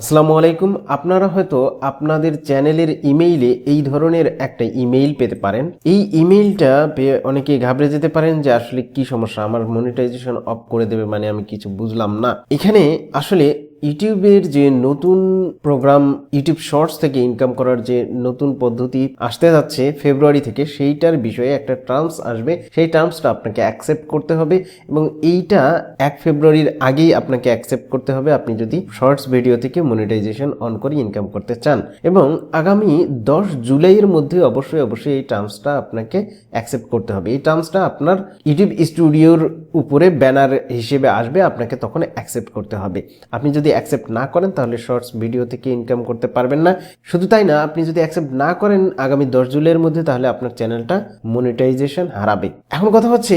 আসসালামু আলাইকুম। আপনারা হয়তো আপনাদের চ্যানেলের ইমেইলে এই ধরনের একটা ইমেইল পেতে পারেন। এই ইমেইলটা পেয়ে অনেকেই ঘাবড়ে যেতে পারেন যে আসলে কি সমস্যা, আমার মনিটাইজেশন অফ করে দেবে মানে আমি কিছু বুঝলাম না। এখানে আসলে ইউটিউবের যে নতুন প্রোগ্রাম, ইউটিউব শর্টস থেকে ইনকাম করার যে নতুন পদ্ধতি আসতে যাচ্ছে ফেব্রুয়ারি থেকে, সেইটার বিষয়ে একটা টার্মস আসবে। সেই টার্মসটা আপনাকে অ্যাকসেপ্ট করতে হবে এবং এইটা 1 ফেব্রুয়ারির আগেই আপনাকে অ্যাকসেপ্ট করতে হবে আপনি যদি শর্টস ভিডিও থেকে মনিটাইজেশন অন করে ইনকাম করতে চান। এবং আগামী 10 জুলাইয়ের মধ্যে অবশ্যই এই টার্মসটা আপনাকে অ্যাকসেপ্ট করতে হবে। এই টার্মসটা আপনার ইউটিউব স্টুডিওর উপরে ব্যানার হিসেবে আসবে, আপনাকে তখন অ্যাকসেপ্ট করতে হবে। আপনি যদি অ্যাকসেপ্ট না করেন তাহলে শর্টস ভিডিও থেকে ইনকাম করতে পারবেন না। শুধু তাই না, আপনি যদি অ্যাকসেপ্ট না করেন আগামী 10 জুলাইয়ের মধ্যে, তাহলে আপনার চ্যানেলটা মনিটাইজেশন হারাবে। এখন কথা হচ্ছে,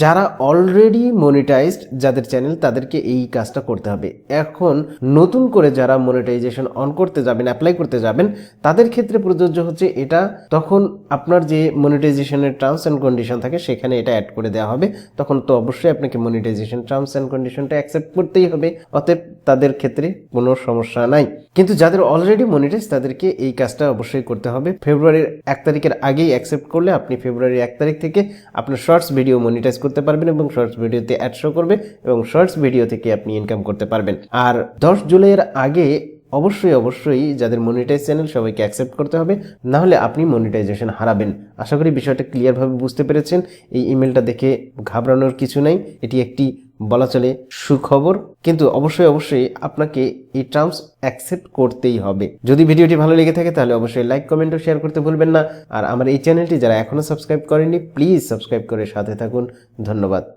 যারা অলরেডি মনিটাইজড যাদের চ্যানেল, তাদেরকে এই কাজটা করতে হবে। এখন নতুন করে যারা মনিটাইজেশন অন করতে যাবেন, অ্যাপ্লাই করতে যাবেন, তাদের ক্ষেত্রে প্রযোজ্য হচ্ছে এটা। তখন আপনার যে মনিটাইজেশনের টার্মস অ্যান্ড কন্ডিশন থাকে সেখানে এটা অ্যাড করে দেওয়া হবে। তখন তো অবশ্যই আপনাকে মনিটাইজেশন টার্মস অ্যান্ড কন্ডিশনটা অ্যাকসেপ্ট করতেই হবে। অতএব তাদের ক্ষেত্রে কোনো সমস্যা নাই। কিন্তু যাদের অলরেডি মনিটাইজ তাদেরকে এই কাজটা অবশ্যই করতে হবে। ফেব্রুয়ারির 1 তারিখের আগেই অ্যাকসেপ্ট করলে আপনি ফেব্রুয়ারির 1 তারিখ থেকে আপনার শর্টস ভিডিও মনিটাইজ করতে পারবেন এবং শর্টস ভিডিওতে অ্যাড শো করবে এবং শর্টস ভিডিও থেকে আপনি ইনকাম করতে পারবেন। আর 10 জুলাইয়ের আগে অবশ্যই যাদের মনিটাইজ চ্যানেল সবাইকে অ্যাকসেপ্ট করতে হবে, না হলে আপনি মনিটাইজেশন হারাবেন। আশা করি বিষয়টা ক্লিয়ারভাবে বুঝতে পেরেছেন। এই ইমেলটা দেখে ঘাবড়ানোর কিছু নাই, এটি একটি বলা চলে সুখবর। কিন্তু অবশ্যই আপনাকে এই টার্মস অ্যাকসেপ্ট করতেই হবে। যদি ভিডিওটি ভালো লেগে থাকে তাহলে অবশ্যই লাইক, কমেন্ট ও শেয়ার করতে ভুলবেন না। আর আমার এই চ্যানেলটি যারা এখনো সাবস্ক্রাইব করেননি, প্লিজ সাবস্ক্রাইব করে সাথে থাকুন। ধন্যবাদ।